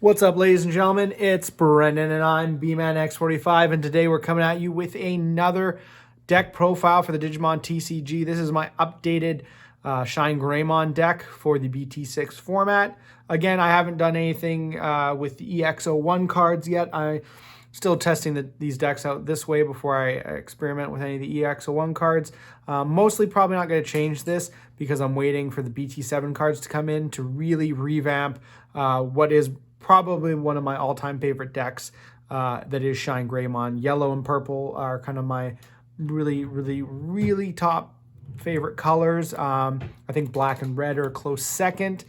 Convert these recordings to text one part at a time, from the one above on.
What's up, ladies and gentlemen? It's Brendan and I'm B-Man X45, and today we're coming at you with another deck profile for the Digimon TCG. This is my updated Shine Greymon deck for the BT6 format. Again, I haven't done anything with the EX01 cards yet. I'm still testing these decks out this way before I experiment with any of the EX01 cards. Mostly probably not going to change this because I'm waiting for the BT7 cards to come in to really revamp what is probably one of my all-time favorite decks, that is Shine Greymon. Yellow and purple are kind of my really top favorite colors. I think black and red are a close second.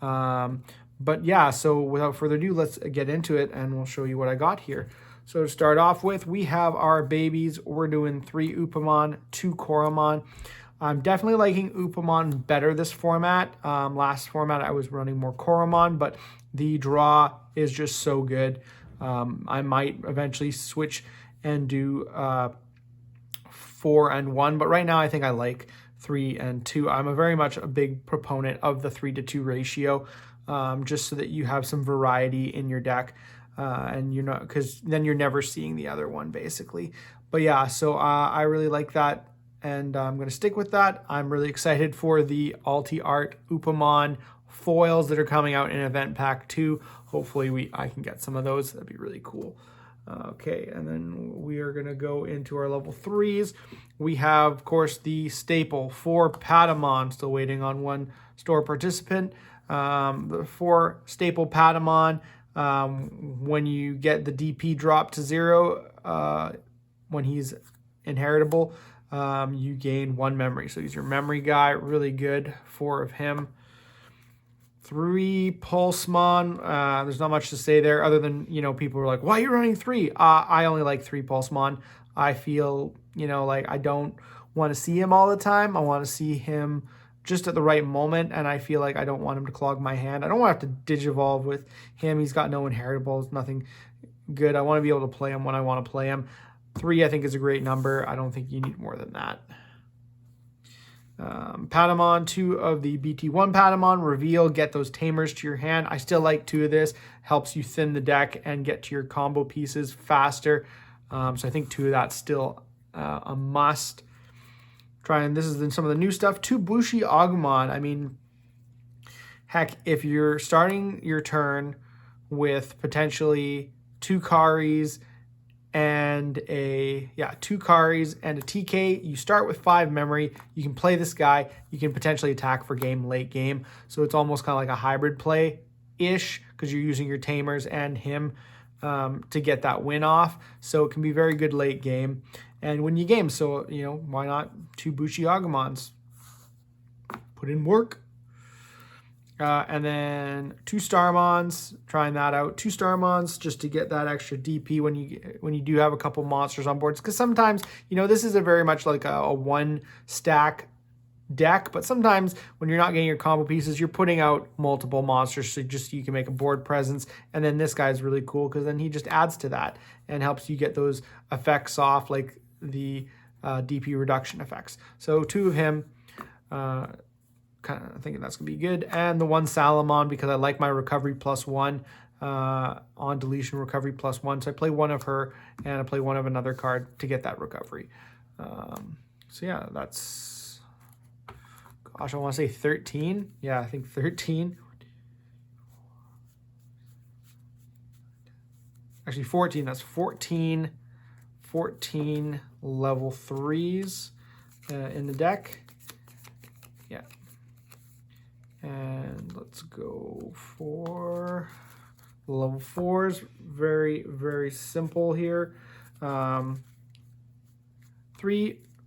But yeah, so without further ado, let's get into it and we'll show you what I got here. So to start off with, we have our babies. We're doing 3 Upamon, 2 Koromon. I'm definitely liking Upamon better this format. Last format I was running more Koromon, but the draw is just so good. I might eventually switch and do 4 and 1, but right now I think I like 3 and 2. I'm very much a big proponent of the 3-to-2 ratio, just so that you have some variety in your deck, and you're not, because then you're never seeing the other one basically. But yeah, so I really like that, and I'm going to stick with that. I'm really excited for the Alti Art Upamon foils that are coming out in Event Pack 2. Hopefully I can get some of those. That'd be really cool. Okay, and then we are going to go into our level 3s. We have, of course, the staple 4 Patamon, still waiting on 1 store participant. The 4 staple Patamon, when you get the DP drop to 0, when he's inheritable, you gain 1 memory. So he's your memory guy, really good. 4 of him. 3 Pulsemon. There's not much to say there other than, people are like, why are you running 3? I only like 3 Pulsemon. I feel, like I don't want to see him all the time. I want to see him just at the right moment, and I feel like I don't want him to clog my hand. I don't want to have to Digivolve with him. He's got no inheritables, nothing good. I want to be able to play him when I want to play him. 3, I think, is a great number. I don't think you need more than that. Patamon, 2 of the BT1 Patamon, reveal, get those tamers to your hand. I still like 2 of this, helps you thin the deck and get to your combo pieces faster. So I think 2 of that's still a must. This is some of the new stuff. 2 Bushi Agumon. I mean, heck, if you're starting your turn with potentially 2 Karis and 2 Karis and a TK, you start with 5 memory. You can play this guy. You can potentially attack for game, late game. So it's almost kind of like a hybrid play-ish, because you're using your tamers and him to get that win off. So it can be very good late game and when you game. So, why not 2 Bushi Agumons? Put in work. And then 2 Starmons, trying that out. 2 Starmons just to get that extra DP when you do have a couple monsters on boards. Because sometimes, this is a very much like a 1 stack deck, but sometimes when you're not getting your combo pieces, you're putting out multiple monsters so you can make a board presence. And then this guy's really cool because then he just adds to that and helps you get those effects off, like the DP reduction effects. So 2 of him. Kind of thinking that's gonna be good, and the 1 Salamon because I like my recovery +1 on deletion, recovery +1. So I play 1 of her and I play 1 of another card to get that recovery. So yeah, that's, gosh, I want to say 13. Yeah, I think 13. Actually 14. That's 14 level 3s in the deck. Yeah. And let's go for level 4s. Very simple here. 3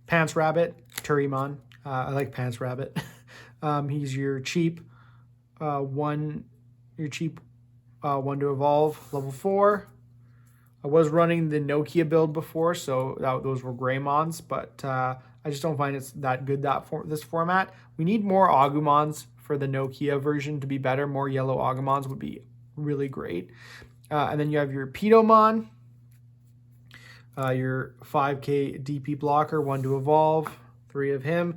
Pants Rabbit, Turimon. I like Pants Rabbit. He's your cheap one to evolve. Level 4. I was running the Nokia build before, so those were Greymons, but I just don't find it's that good this format. We need more Agumons for the Nokia version to be better. More yellow Agumons would be really great. And then you have your Pidomon, your 5k DP blocker, 1 to evolve, 3 of him.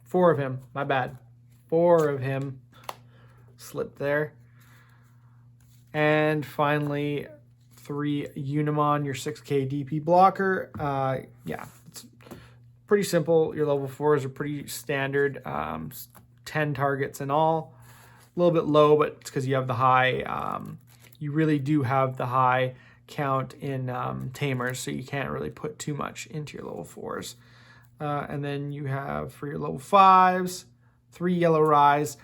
4 of him, my bad. 4 of him. slip there. And finally, 3 Unimon, your 6K DP blocker. Yeah, it's pretty simple. Your level 4s are pretty standard. 10 targets in all. A little bit low, but it's because you have the high. You really do have the high count in tamers, so you can't really put too much into your level 4s. And then you have for your level 5s, 3 yellow Rise.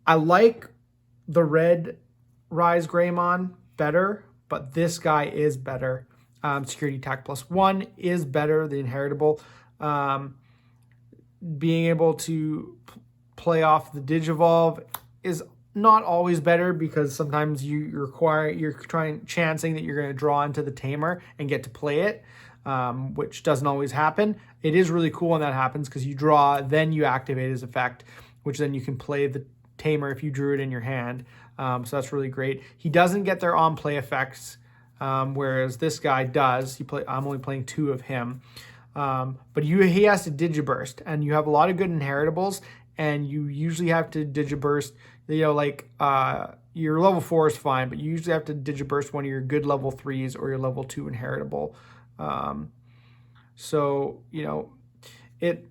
I like the red Rise Greymon better, but this guy is better. Security attack +1 is better, the inheritable. Being able to play off the Digivolve is not always better, because sometimes you're chancing that you're going to draw into the tamer and get to play it, which doesn't always happen. It is really cool when that happens, because you draw, then you activate his effect, which then you can play the tamer if you drew it in your hand. So that's really great. He doesn't get their on play effects, whereas this guy does. I'm only playing 2 of him, but he has to Digiburst, and you have a lot of good inheritables, and you usually have to Digiburst. You know, like your level 4 is fine, but you usually have to Digiburst one of your good level 3s or your level 2 inheritable. So you know, it's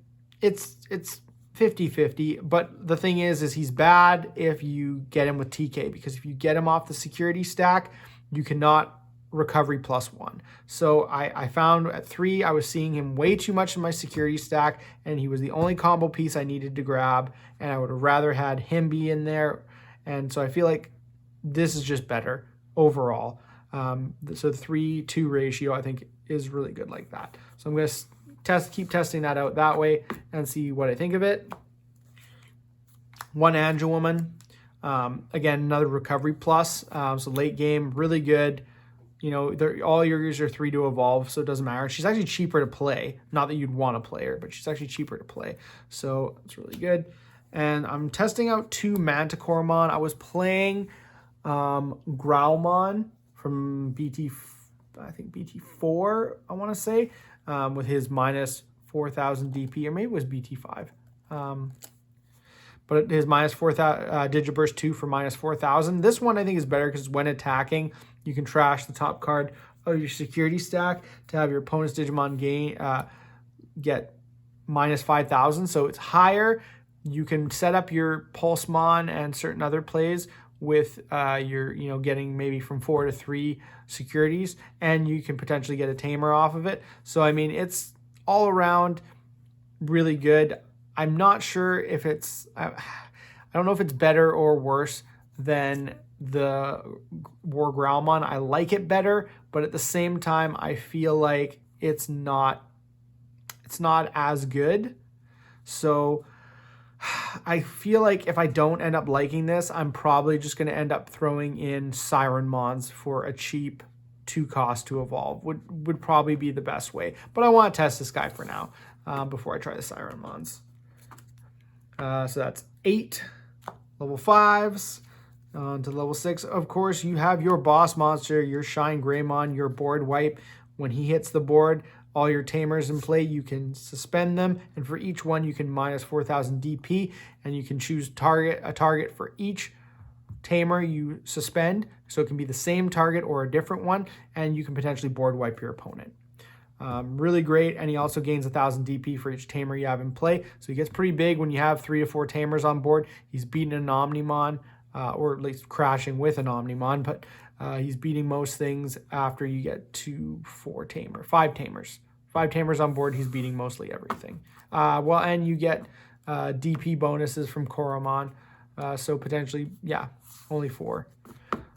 50-50, but the thing is he's bad if you get him with TK, because if you get him off the security stack, you cannot recovery +1. So I found at 3, I was seeing him way too much in my security stack, and he was the only combo piece I needed to grab, and I would have rather had him be in there. And so I feel like this is just better overall. So the 3-2 ratio, I think, is really good like that. So I'm going to keep testing that out that way and see what I think of it. 1 Angel Woman. Again, another recovery plus. So late game, really good. You know, all yours are 3 to evolve, so it doesn't matter. She's actually cheaper to play. Not that you'd want to play her, but she's actually cheaper to play. So it's really good. And I'm testing out 2 Manticoremon. I was playing Growlmon from BT4, I want to say, with his -4,000 DP, or maybe it was BT5. But his -4,000 Digiburst 2 for -4,000. This one I think is better, because when attacking, you can trash the top card of your security stack to have your opponent's Digimon get -5,000. So it's higher. You can set up your Pulsemon and certain other plays with your, getting maybe from 4 to 3 securities, and you can potentially get a tamer off of it. So I mean, it's all around really good. I'm not sure if I don't know if it's better or worse than the War Growlmon. I like it better, but at the same time, I feel like it's not as good. So I feel like if I don't end up liking this, I'm probably just going to end up throwing in Siren Mons for a cheap 2 cost to evolve. Would probably be the best way. But I want to test this guy for now before I try the Siren Mons. So that's 8 level 5s. On to level 6, of course, you have your boss monster, your Shine Greymon, your board wipe. When he hits the board, all your tamers in play, you can suspend them, and for each one, you can -4,000 DP, and you can choose a target for each tamer you suspend. So it can be the same target or a different one, and you can potentially board wipe your opponent. Really great, and he also gains 1,000 DP for each tamer you have in play. So he gets pretty big when you have 3 to 4 tamers on board. He's beating an Omnimon, or at least crashing with an Omnimon, but he's beating most things after you get to 5 tamers. 5 tamers on board, he's beating mostly everything. And you get DP bonuses from Koromon, so potentially, only 4.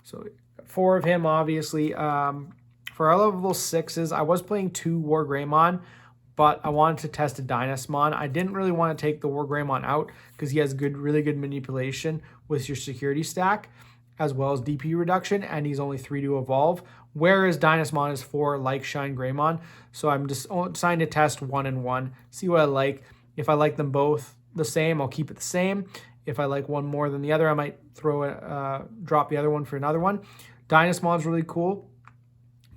So 4 of him, obviously. For our level 6s, I was playing 2 War Greymon, but I wanted to test a Dynasmon. I didn't really want to take the War Greymon out, because he has really good manipulation with your security stack, as well as DP reduction, and he's only 3 to evolve, whereas Dynasmon is 4, like Shine Greymon. So I'm just deciding to test 1 and 1, see what I like. If I like them both the same, I'll keep it the same. If I like one more than the other, I might drop the other one for another one. Dynasmon's really cool,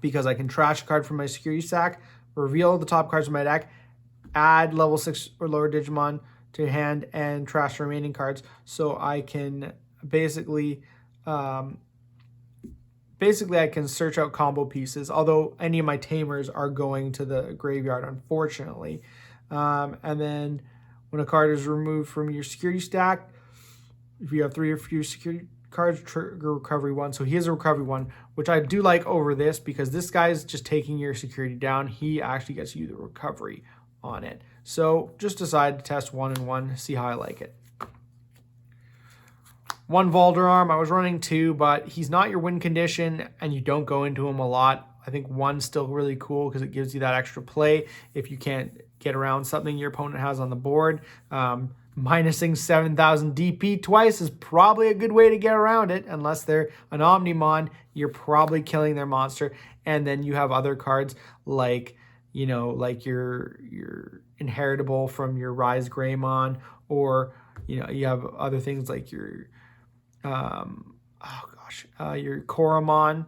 because I can trash a card from my security stack, reveal the top cards of my deck, add level 6 or lower Digimon to hand, and trash the remaining cards. So I can basically, basically I can search out combo pieces, although any of my tamers are going to the graveyard, unfortunately. And then when a card is removed from your security stack, if you have 3 or fewer security cards, trigger recovery 1. So he has a recovery 1, which I do like over this, because this guy is just taking your security down. He actually gets you the recovery on it. So just decide to test 1 and 1, see how I like it. 1 Valderarm. I was running 2, but he's not your win condition, and you don't go into him a lot. I think 1's still really cool because it gives you that extra play if you can't get around something your opponent has on the board. Minusing 7,000 DP twice is probably a good way to get around it. Unless they're an Omnimon, you're probably killing their monster. And then you have other cards like, you know, like your inheritable from your Rise Greymon, or, you know, you have other things like your, your Koromon.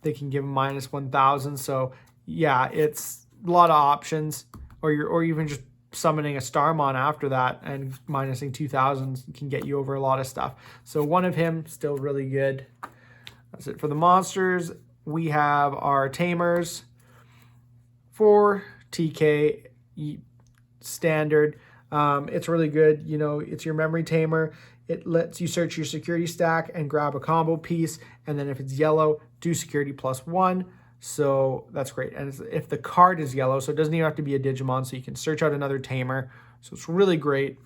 They can give them -1,000. So yeah, it's a lot of options. Or even just summoning a Starmon after that and minusing 2,000 can get you over a lot of stuff. So 1 of him, still really good. That's it for the monsters. We have our tamers. 4 TK standard. It's really good. You know, it's your memory tamer. It lets you search your security stack and grab a combo piece. And then if it's yellow, do security +1. So that's great. And if the card is yellow, so it doesn't even have to be a Digimon, so you can search out another tamer. So it's really great.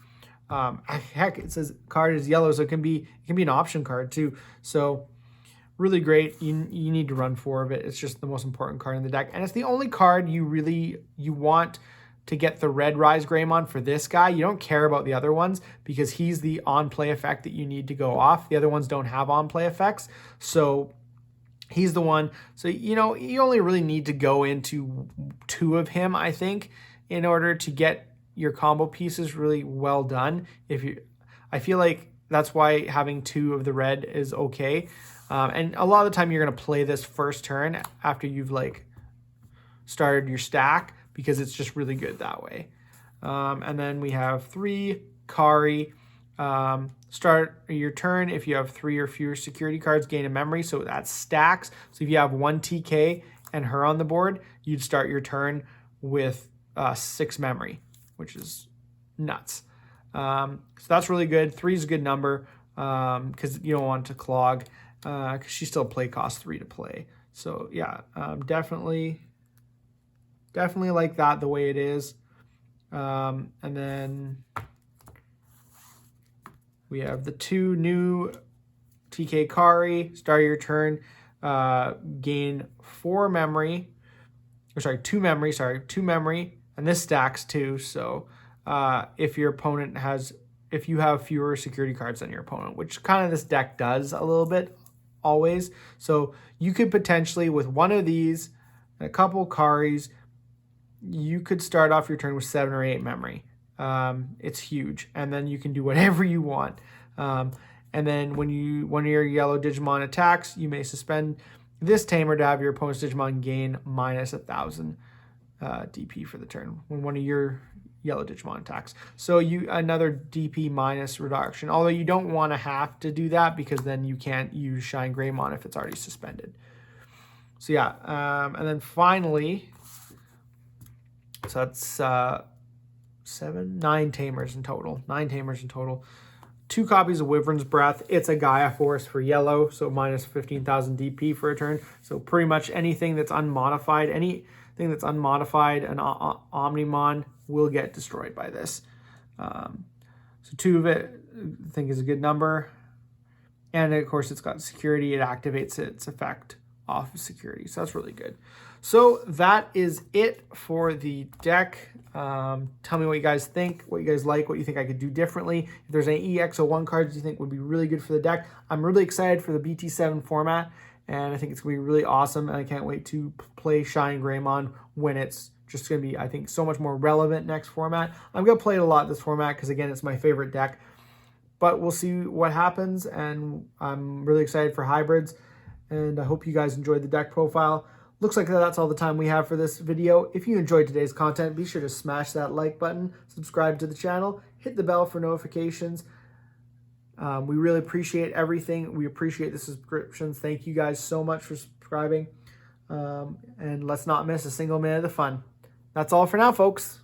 Heck, it says card is yellow, so it can be an option card too. So really great. You need to run 4 of it. It's just the most important card in the deck. And it's the only card you want to get the red Rise Greymon for this guy. You don't care about the other ones because he's the on-play effect that you need to go off. The other ones don't have on-play effects. So he's the one. So, you know, you only really need to go into 2 of him, I think, in order to get your combo pieces really well done. I feel like that's why having 2 of the red is okay. And a lot of the time you're going to play this first turn after you've like started your stack, because it's just really good that way. And then we have 3 Kari. Start your turn if you have 3 or fewer security cards, gain a memory, so that stacks. So if you have 1 TK and her on the board, you'd start your turn with 6 memory, which is nuts. So that's really good. 3 is a good number because you don't want to clog, because she still play cost 3 to play. So yeah, definitely like that the way it is. And then we have the 2 new TK Kari. Start your turn, gain 4 memory. Or sorry, 2 memory. Sorry, 2 memory, and this stacks too. So if you have fewer security cards than your opponent, which kind of this deck does a little bit always. So you could potentially, with 1 of these and a couple Karis, you could start off your turn with 7 or 8 memory. It's huge, and then you can do whatever you want. And then when one of your yellow Digimon attacks, you may suspend this tamer to have your opponent's Digimon gain -1,000 DP for the turn when one of your yellow Digimon attacks. So another DP minus reduction, although you don't want to have to do that because then you can't use Shine Greymon if it's already suspended. So yeah, and then finally, so that's 9 tamers in total. 9 tamers in total. 2 copies of Wyvern's Breath. It's a Gaia Force for yellow, so -15,000 DP for a turn. So pretty much anything that's unmodified, an Omnimon will get destroyed by this. So 2 of it, I think, is a good number. And of course, it's got security. It activates its effect off of security. So that's really good. So that is it for the deck. Tell me what you guys think, what you guys like, what you think I could do differently. If there's any EX01 cards you think would be really good for the deck. I'm really excited for the BT7 format, and I think it's going to be really awesome, and I can't wait to play Shine Greymon when it's just going to be, I think, so much more relevant next format. I'm going to play it a lot this format because, again, it's my favorite deck. But we'll see what happens, and I'm really excited for hybrids, and I hope you guys enjoyed the deck profile. Looks like that's all the time we have for this video. If you enjoyed today's content, be sure to smash that like button, subscribe to the channel, hit the bell for notifications, We really appreciate everything. We appreciate the subscriptions. Thank you guys so much for subscribing. And let's not miss a single minute of the fun. That's all for now, folks.